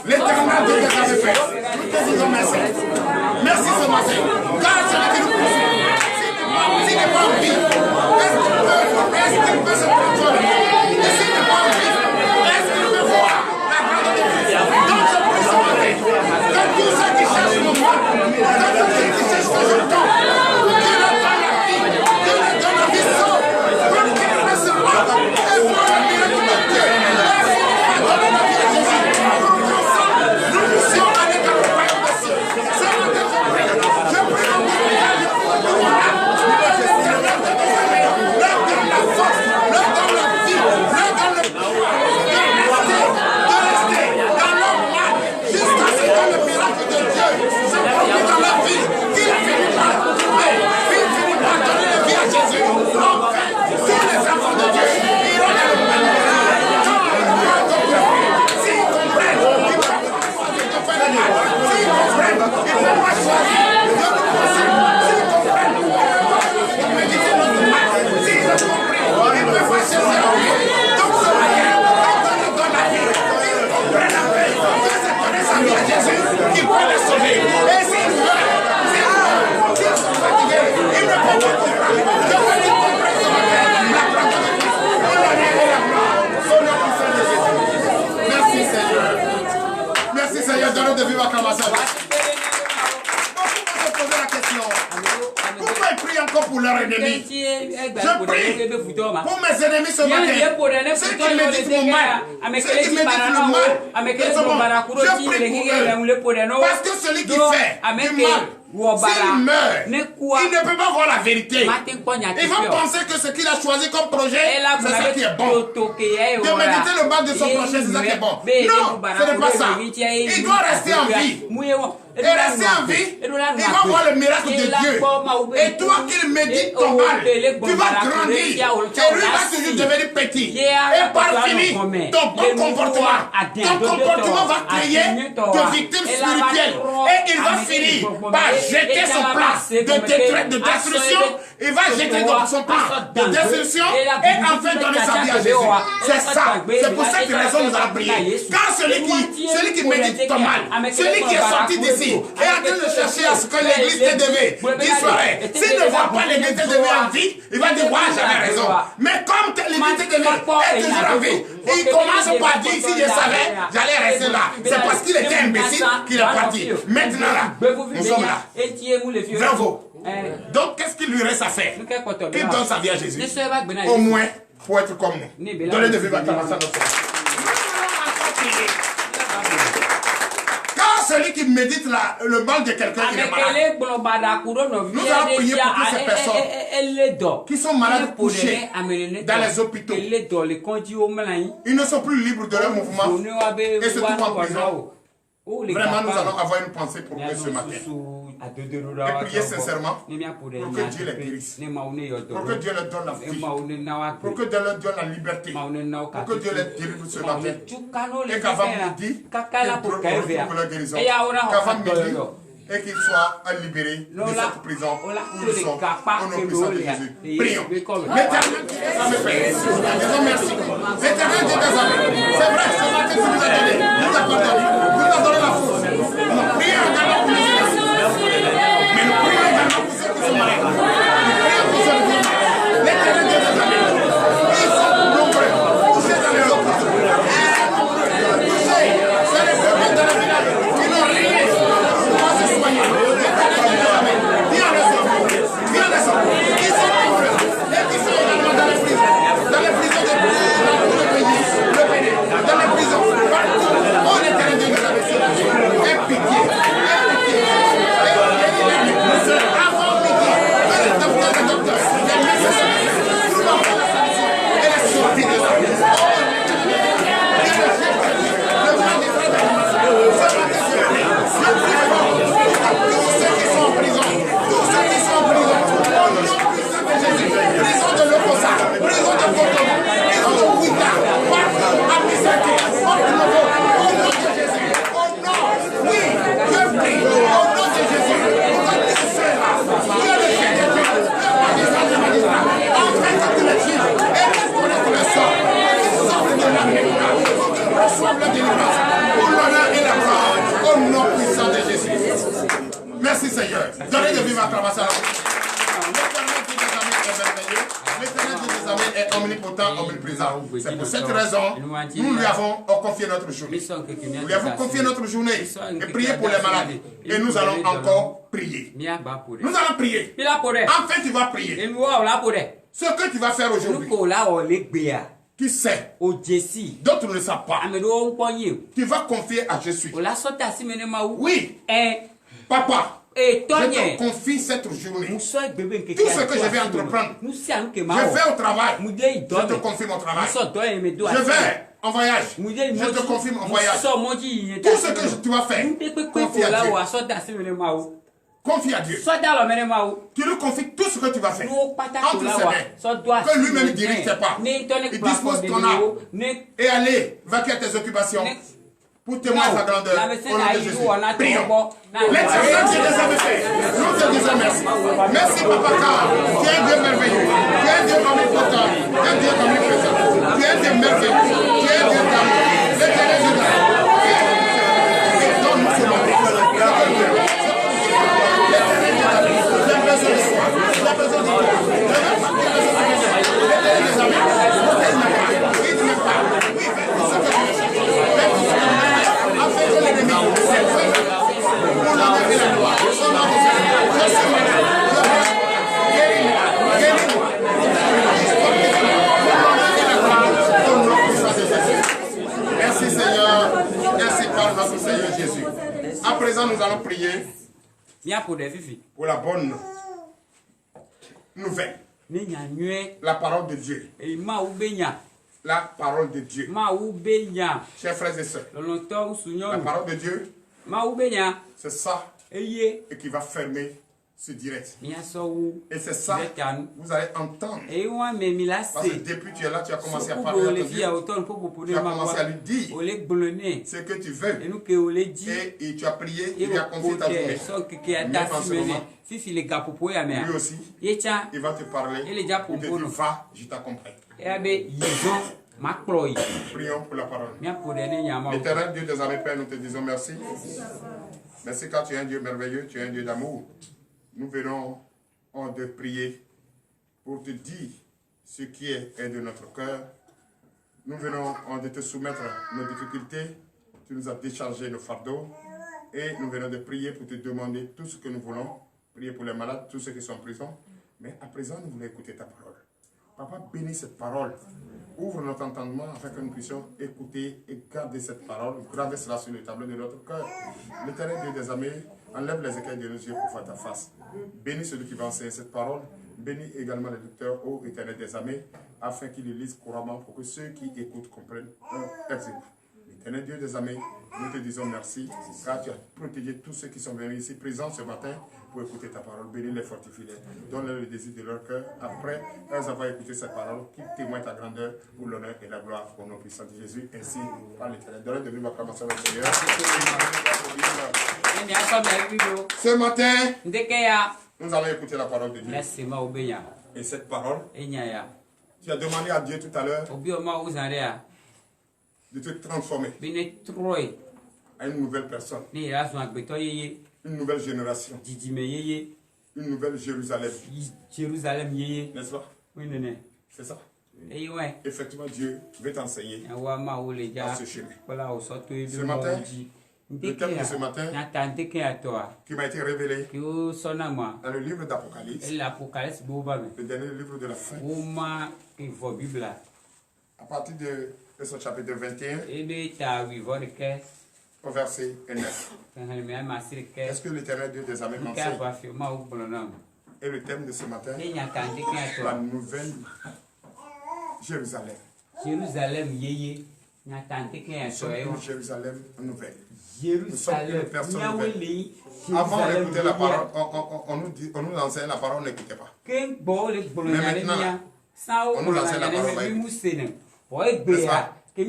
S2: L'éternel Dieu des armées fait. Nous te disons merci. Merci ce matin. Car celui qui nous poursuit, s'il n'est pas en vie, est-ce qu'il peut se contrôler? Et s'il n'est pas en vie, est-ce qu'il peut voir la grande de Dieu? Donc je prie ce matin que tous ceux qui cherchent mon moi, que tous ceux qui cherchent que je tombe, Dieu leur donne la vie, Dieu leur donne la vie sauve, pour qu'ils reçoivent et voient le miracle de Dieu. Merci de donner la vie à Jésus. Nous puissions aller dans le royaume des cieux. Ce matin, je prie en nom de Jésus. Leur donne la force, leur donne la vie, leur donne le pouvoir de rester dans leur mal jusqu'à ce que le miracle de Dieu se produise dans leur vie, qu'il finit par donner la vie à Jésus. Enfin, tous les enfants de Dieu iront dans le royaume. S'ils comprennent, ils vont choisir de faire le mal. S'ils comprennent, ils vont pas choisir de nous penser. S'ils comprennent, ils vont méditer notre mal. S'ils ont compris, ils peuvent pas chercher la vie. Donc ce matin, quand on donne la vie, ils comprennent la paix. Que c'est donner sa vie à Jésus qui peut les sauver. Et s'ils veulent, s'ils sont fatigués, ils ne peuvent pas comprendre. Je veux qu'ils comprennent ce matin la grâce de Dieu. On a rien à la gloire. Au nom du Seigneur Jésus. Merci Seigneur. Merci Seigneur. Donne-nous de vivre acclamation. Beaucoup vont se poser la question. Pourquoi ils prient encore pour leurs ennemis? Je prie pour mes ennemis ce matin. Ceux qui méditent mon mal. Ceux qui méditent le mal. Je prie pour eux. Parce que celui qui fait du mal, s'il meurt, il ne peut pas voir la vérité. Ils vont penser que ce qu'il a choisi comme projet, c'est ça qui est bon. De méditer le mal de son projet, c'est ça qui est bon. Non, ce n'est pas ça. Il doit rester en vie. Et rester en vie, il va voir le miracle de Dieu. Et toi qui médites ton mal, tu vas grandir. Et lui va toujours devenir petit. Et par fini, ton bon comportement va créer de victimes spirituelles. Et il va finir par jeter son plan de destruction. Il va jeter son plan de destruction et enfin donner sa vie à Jésus. C'est ça. C'est pour cette raison que nous allons prier. Car celui qui médite ton mal, celui qui est sorti d'ici, est en train de chercher à ce que l'église TDV disparaît. S'il ne voit pas l'église TDV en vie, il va dire, ouais, j'avais raison. Mais comme l'église TDV est toujours en vie, il commence par dire, si je savais, j'allais rester là. C'est parce qu'il était imbécile qu'il est parti. Maintenant là, nous sommes là. Bravo. Donc, qu'est-ce qu'il lui reste à faire? Qu'il donne sa vie à Jésus. Au moins, pour être comme nous. Donnez de vivre acclamation à notre Seigneur. Celui qui médite le mal de quelqu'un qui est malade. Nous allons prier pour toutes ces personnes qui sont malades couchés dans les hôpitaux. Ils ne sont plus libres de leur mouvement et se trouvent en prison. Vraiment, nous allons avoir une pensée pour eux ce matin. Et prier sincèrement pour que Dieu les guérisse. Pour que Dieu leur donne la vie. Pour que Dieu leur donne la liberté. Pour que Dieu les délivre ce matin. Et qu'avant midi, pour leur guérison. Qu'avant midi, et qu'ils soient libérés de cette prison où ils sont. Au nom puissant de Jésus. Prions. L'éternel Dieu des armées, disons merci. L'éternel Dieu des armées, c'est vrai, ce matin tu nous as donné, nous avons donné la force. Nous prions également pour les mais nous prions également pour ceux qui sont malades. Nous prions pour ceux qui sont malades. L'éternel Dieu des armées, ils sont nombreux, couchés dans les hôpitaux. Ils sont nombreux, couchés dans les problèmes dans les villages. Ils n'ont rien. Dans les prisons de tout le pays, dans les prisons pour l'honneur et la gloire, au nom puissant de Jésus. Merci Seigneur. Donnez de vivre acclamation à la L'éternel Dieu des armées est omnipotent, omniprésent. C'est pour cette raison nous lui avons confié notre journée. Nous lui avons confié notre journée et prié pour les malades. Et nous allons encore prier. Nous allons prier. Enfin, tu vas prier. Ce que tu vas faire aujourd'hui, qui sait? D'autres ne savent pas. Tu vas confier à Jésus. Oui. Papa. Je te confie cette journée. Tout ce que je vais entreprendre, je vais au travail. Je te confie mon travail. Je vais en voyage. Je te confie mon voyage. Tout ce que tu vas faire, confie à Dieu. Confie à Dieu. Tu lui confies tout ce que tu vas faire. Entre ses mains. Que lui-même dirige tes pas. Il dispose ton âme. Et allez, vaquer à tes occupations. Pour témoigner sa grandeur, au nom de Jésus. Prions. L'éternel Dieu des armées fait. Nous te disons merci. Merci Papa car tu es un Dieu merveilleux. Tu es un Dieu omnipotent. Tu es un Dieu omniprésent. Tu es un Dieu merveilleux. Tu es un Dieu d'amour. L'éternel Dieu d'amour. Et donne-nous ce nom. L'éternel Dieu d'amour. J'ai besoin de soi. J'ai besoin de toi. L'éternel des armées. Il ne parle pas. Oui, fais tout ce que tu veux. Afin que l'ennemi pour l'honneur et la gloire. Merci Seigneur. Merci par notre Seigneur Jésus. À présent, nous allons prier pour la bonne nouvelle. La parole de Dieu. La parole de Dieu. Chers frères et sœurs, la parole de Dieu, c'est ça et qui va fermer ce direct. Et c'est ça vous allez entendre. Parce que depuis tu es là, tu as commencé à parler à ton Dieu. Tu as commencé à lui dire ce que tu veux. Et tu as prié, il a confié ta journée. Mais en ce moment, lui aussi, il va te parler. Il te dit, va, je t'accompagne. Prions pour la parole. L'éternel Dieu des armées, Père, nous te disons merci. Merci car tu es un Dieu merveilleux, tu es un Dieu d'amour. Nous venons de prier pour te dire ce qui est de notre cœur. Nous venons de te soumettre nos difficultés. Tu nous as déchargé nos fardeaux. Et nous venons de prier pour te demander tout ce que nous voulons. Prier pour les malades, tous ceux qui sont en prison. Mais à présent, nous voulons écouter ta parole. Papa, bénis cette parole. Ouvre notre entendement afin que nous puissions écouter et garder cette parole. Graver cela sur le tableau de notre cœur. L'éternel Dieu des armées, enlève les écailles de nos yeux pour voir ta face. Bénis celui qui va enseigner cette parole. Bénis également les lecteurs, ô éternel des armées, afin qu'ils le lisent couramment pour que ceux qui écoutent comprennent leur exécutent. Éternel Dieu des armées, nous te disons merci, car tu as protégé tous ceux qui sont venus ici présents ce matin pour écouter ta parole. Bénis les fortifie, donne-leur le désir de leur cœur. Après avoir écouté cette parole, qui témoigne ta grandeur pour l'honneur et la gloire au nom puissant de Jésus, ainsi par l'Éternel. Donne de vivre acclamation au Seigneur. Ce matin, nous allons écouter la parole de Dieu. Et cette parole, tu as demandé à Dieu tout à l'heure de te transformer à une nouvelle personne, une nouvelle génération, une nouvelle Jérusalem. N'est-ce pas? C'est ça. Effectivement, Dieu veut t'enseigner dans ce chemin. Ce matin, le thème de ce matin qui m'a été révélé dans le livre d'Apocalypse, le dernier livre de la fin, à partir de son chapitre 21, au verset 9. Est-ce que l'Éternel Dieu des armées m'enseigne? Et le thème de ce matin, la nouvelle Jérusalem. Nous sommes une Jérusalem nouvelle. Nous sommes une personne nouvelle. Avant d'écouter la parole, on nous enseigne la parole, on n'écoutait pas. Mais maintenant, on nous enseigne la parole, on va écouter. Et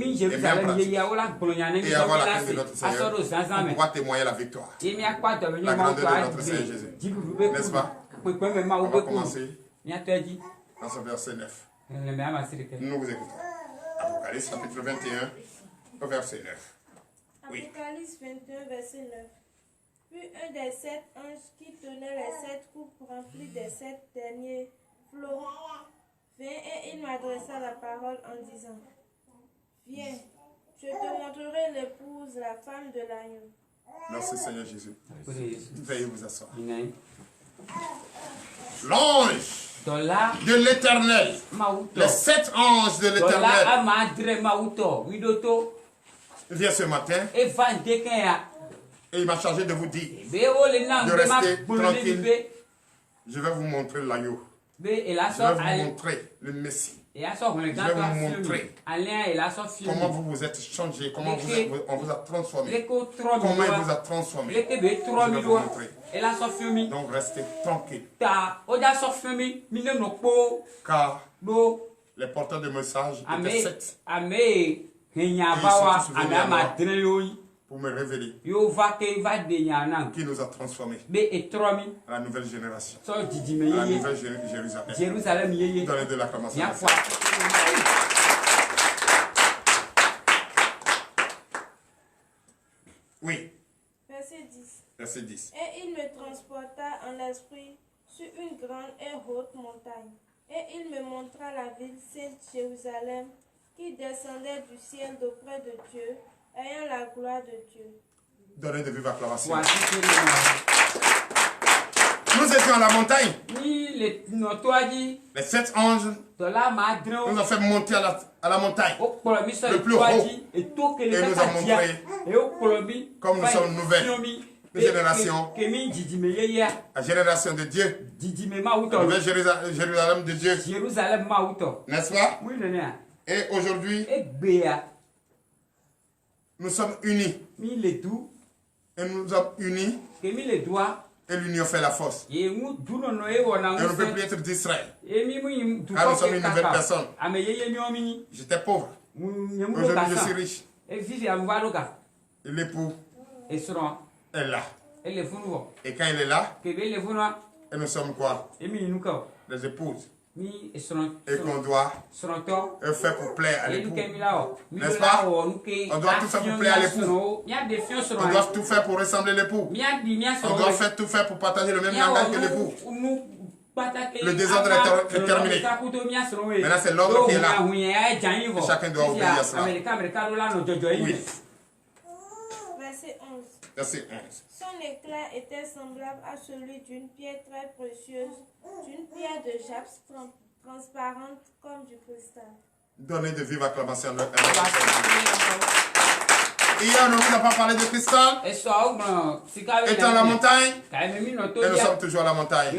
S2: avoir la crainte de notre Seigneur pour pouvoir témoigner la victoire, la grandeur de notre Seigneur Jésus. N'est-ce pas? On va commencer dans ce verset 9. Nous vous écoutons. Apocalypse chapitre 21, au verset 9.
S3: Apocalypse 21, verset 9. Puis un des 7 anges qui tenait les 7 coupes remplies des 7 derniers flots vint et il m'adressa la parole en disant: Viens, je te montrerai l'épouse, la femme de l'agneau.
S2: Merci Seigneur Jésus. Veuillez vous asseoir.
S1: Amen.
S2: L'ange de l'Éternel, les 7 anges de l'Éternel, vient ce matin et il m'a chargé de vous dire de rester tranquille. Je vais vous montrer l'agneau. Je vais vous montrer le Messie. Je vais vous montrer comment vous vous êtes changé, comment on vous a transformé, comment il vous a transformé. Je vais vous montrer. Donc restez tranquille. Car les porteurs de messages étaient 7. Et ils sont tous venus pour me révéler qui nous a transformés à la nouvelle génération, à la nouvelle Jérusalem. Donnez de l'acclamation. Oui.
S3: Verset 10.
S2: Verset 10.
S3: Et il me transporta en l'esprit sur une grande et haute montagne. Et il me montra la ville sainte Jérusalem qui descendait du ciel d'auprès de Dieu, ayant la gloire de Dieu.
S2: Donnez de vive acclamation. Nous étions à la montagne. Les 7 anges nous ont fait monter à la montagne, le plus haut, et nous a montré comme nous sommes nouvelles génération, la génération de Dieu, la nouvelle Jérusalem de Dieu, n'est-ce pas? Et aujourd'hui, nous sommes unis. Et nous sommes unis. Et l'union fait la force. Et on ne peut plus être distrait. Car nous sommes une nouvelle personne. J'étais pauvre. Aujourd'hui, je suis riche. Et l'époux est là. Et quand il est là, et nous sommes quoi? Les épouses. Et qu'on doit faire pour plaire à l'époux. N'est-ce pas? On doit tout faire pour plaire à l'époux. On doit tout faire pour ressembler à l'époux. On doit tout faire pour partager le même langage que l'époux. Le désordre est terminé. Maintenant, c'est l'ordre qui est là. Et chacun doit obéir à cela. Oui.
S3: Verset 11.
S2: Verset 11.
S3: Son éclat était semblable à celui d'une pierre très précieuse, d'une pierre de jaspe transparente comme du cristal.
S2: Donnez de vive acclamation. Hier, on ne vous a pas parlé de cristal. Étant à la montagne, et nous sommes toujours à la montagne.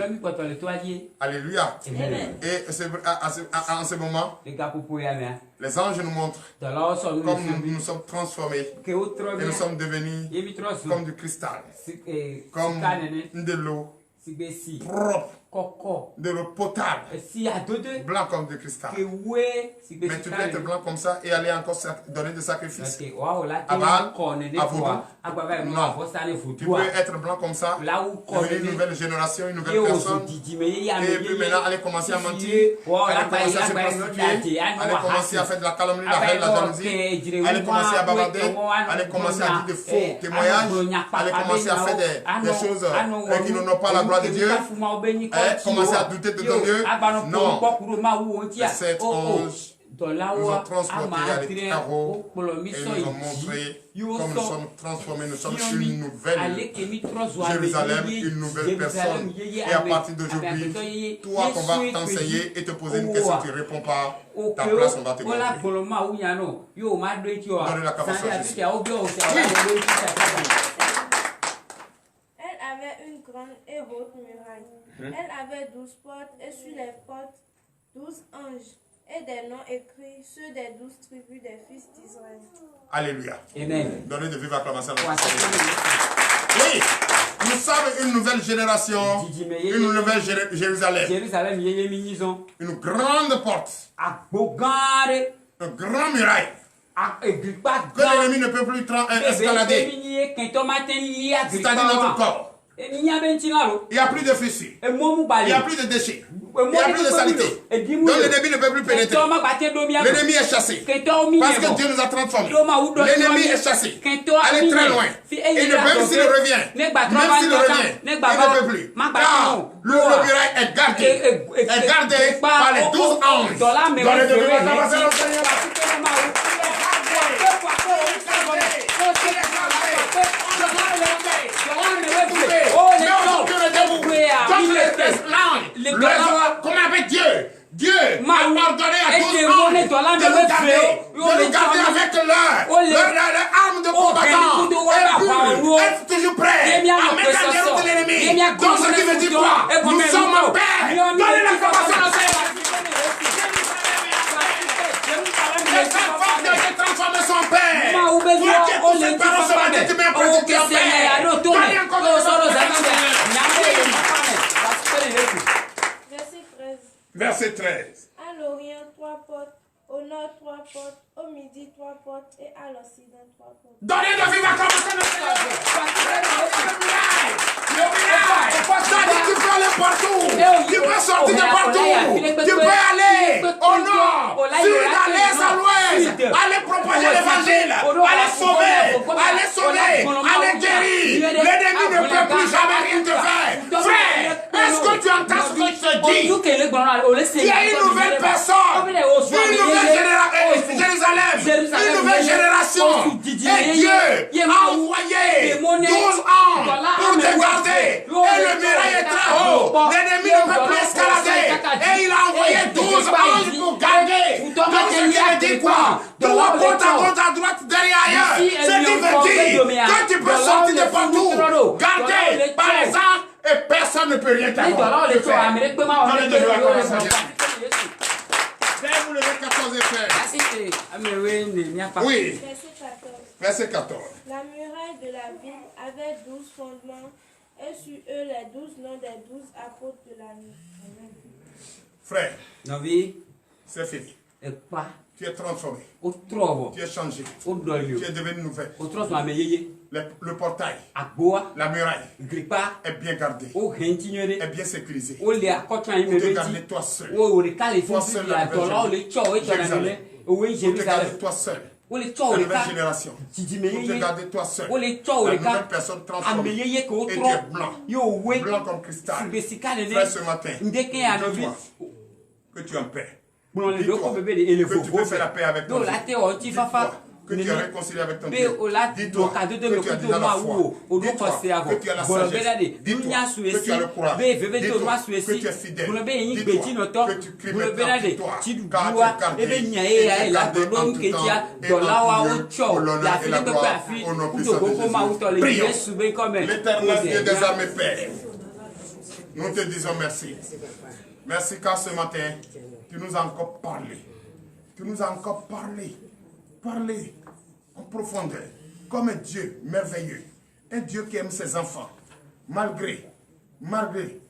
S2: Alléluia. Et en ce moment, les anges nous montrent comme nous sommes transformés. Et nous sommes devenus comme du cristal, comme de l'eau propre, de l'eau potable, blanc comme du cristal. Mais tu peux être blanc comme ça et aller encore donner des sacrifices à Baal, à Vaudou. Non. Tu peux être blanc comme ça, devenir une nouvelle génération, une nouvelle personne. Et puis maintenant, aller commencer à mentir, aller commencer à se prostituer, aller commencer à faire de la calomnie, la haine, la jalousie, aller commencer à bavarder, aller commencer à dire de faux témoignages, aller commencer à faire des choses qui n'ont pas la gloire de Dieu. Commencer à douter de ton Dieu. Non. Les 7 anges nous ont transportés à des carreaux et nous ont montré comme nous sommes transformés. Nous sommes une nouvelle Jérusalem, une nouvelle personne. Et à partir d'aujourd'hui, toi qu'on va t'enseigner et te poser une question, tu ne réponds pas. Ta place, on va te montrer. Donnez la capacité à Jésus.
S3: Elle avait une grande et haute muraille. Elle avait 12 portes et sur les portes 12 anges et des noms écrits, ceux des 12 tribus des fils d'Israël.
S2: Alléluia.
S1: Amen.
S2: Donnez de vive acclamation. Oui, nous sommes une nouvelle génération, une nouvelle Jérusalem. Une grande porte, une grande muraille que l'ennemi ne peut plus escalader. C'est-à-dire notre corps. Il n'y a plus de fissures. Il n'y a plus de déchets. Il n'y a plus de saleté. Donc l'ennemi ne peut plus pénétrer. L'ennemi est chassé. Parce que Dieu nous a transformés. L'ennemi est chassé. Allez très loin. Et même s'il revient, il ne peut plus. Car le muraille est gardé par les 12 anges. Dans les deux comment avec Dieu a ordonné à 12 anges de nous garder avec leur arme de combattant et être toujours prêt à mettre en déroute l'ennemi. Donc ce qui veut dire quoi? Nous sommes en paix. Donnez l'acclamation au Seigneur. Les femmes qui ont été transformées sont en paix. Toi qui écoutes cette parole ce matin, tu mets en pratique en paix. Donnez encore de Verset 13.
S3: À l'Orient, 3 portes. Au nord, 3 portes. Au midi, 3 portes. Et à l'Occident, 3 portes.
S2: Donnez de vive acclamation au Seigneur. Le village. Tu peux aller partout. Tu peux sortir de partout. Tu peux aller au nord, sud, à l'est, à l'ouest. Aller propager l'évangile. Aller sauver. Aller guérir. L'ennemi ne peut plus jamais rien te faire. Frère, est-ce que tu entends ce que je te dis? Tu as une nouvelle personne. Une nouvelle Jérusalem. Une nouvelle génération. Et Dieu a envoyé 12 anges pour te garder. Et le muraille est très haut. L'ennemi ne peut plus escalader. Et il a envoyé 12 anges pour garder. Donc ce qui veut dire quoi? Toi, porte à droite, derrière ailleurs. Ce qui veut dire que tu peux sortir de partout. Gardé par les anges et personne ne peut rien t'avoir. Vous levez 14 et oui. Verset 14.
S3: La muraille de la ville avait 12 fondements et sur eux les 12 noms des 12 apôtres de la nuit.
S2: Frère, c'est fini. Tu es transformé. Tu es changé. Tu es devenu nouvelle. Le portail, la muraille est bien gardée, est bien sécurisée. Pour te garder toi seul. Toi seul, Jérusalem. Pour te garder toi seul. La nouvelle génération. Pour te garder toi seul. La nouvelle personne transformée. Et tu es blanc. Blanc comme cristal. Frère, ce matin, dis-toi que tu es en paix. Dis-toi que tu peux faire la paix avec ton Dieu. Dis-toi que tu es réconcilié avec ton Dieu. Dis-toi que tu as déjà la foi. Dis-toi que tu as la sagesse. Dis-toi que tu as le courage. Dis-toi que tu es fidèle. Dis-toi que tu cries maintenant pour toi. Car tu es gardé et gardé en tout temps et en tout lieu pour l'honneur et la gloire au nom puissant de Jésus. Prions. L'éternel Dieu des armées Père, nous te disons merci. Merci car ce matin, tu nous as encore parlé. Tu nous as encore parlé. Parler en profondeur, comme un Dieu merveilleux, un Dieu qui aime ses enfants, malgré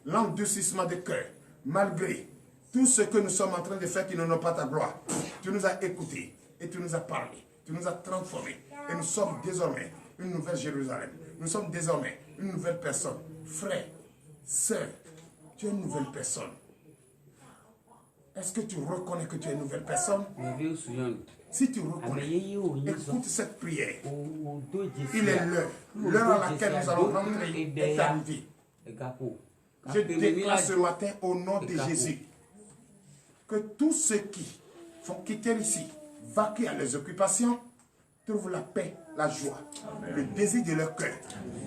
S2: l'endurcissement de cœur, malgré tout ce que nous sommes en train de faire qui n'ont pas ta gloire. Tu nous as écoutés et tu nous as parlé, tu nous as transformés et nous sommes désormais une nouvelle Jérusalem. Nous sommes désormais une nouvelle personne. Frère, sœur, tu es une nouvelle personne. Est-ce que tu reconnais que tu es une nouvelle personne? Si tu reconnais, écoute cette prière. Il est l'heure à laquelle nous allons rentrer est arrivée. Je déclare ce matin au nom de Jésus que tous ceux qui vont quitter ici, vaquer à leurs occupations, trouvent la paix, la joie, le désir de leur cœur.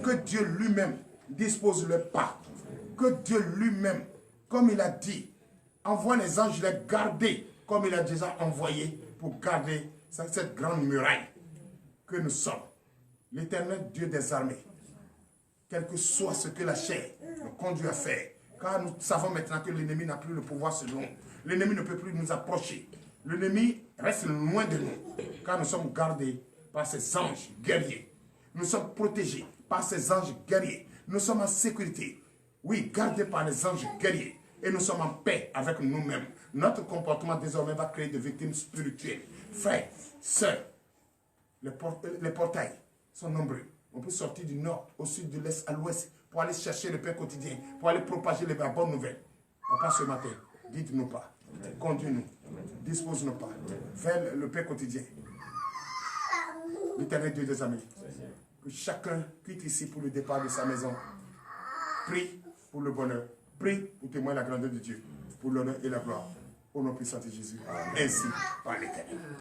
S2: Que Dieu lui-même dispose leur pas. Que Dieu lui-même, comme il a dit, envoie les anges les garder, comme il a déjà envoyé pour garder cette grande muraille que nous sommes. L'éternel Dieu des armées, quel que soit ce que la chair nous conduit à faire, car nous savons maintenant que l'ennemi n'a plus le pouvoir sur nous. L'ennemi ne peut plus nous approcher. L'ennemi reste loin de nous, car nous sommes gardés par ces anges guerriers. Nous sommes protégés par ces anges guerriers. Nous sommes en sécurité. Oui, gardés par les anges guerriers. Et nous sommes en paix avec nous-mêmes. Notre comportement désormais va créer des victimes spirituelles. Frères, sœurs, les portails sont nombreux. On peut sortir du nord, au sud, de l'est, à l'ouest, pour aller chercher le pain quotidien, pour aller propager la bonne nouvelle. Papa, ce matin, Guide nos pas. Conduis-nous. Dispose nos pas. Fais le pain quotidien. L'Éternel Dieu des amis. Que chacun quitte ici pour le départ de sa maison. Prie pour le bonheur. Prie pour témoigner la grandeur de Dieu. Pour l'honneur et la gloire. Au nom puissant de Jésus. Ainsi par l'Éternel.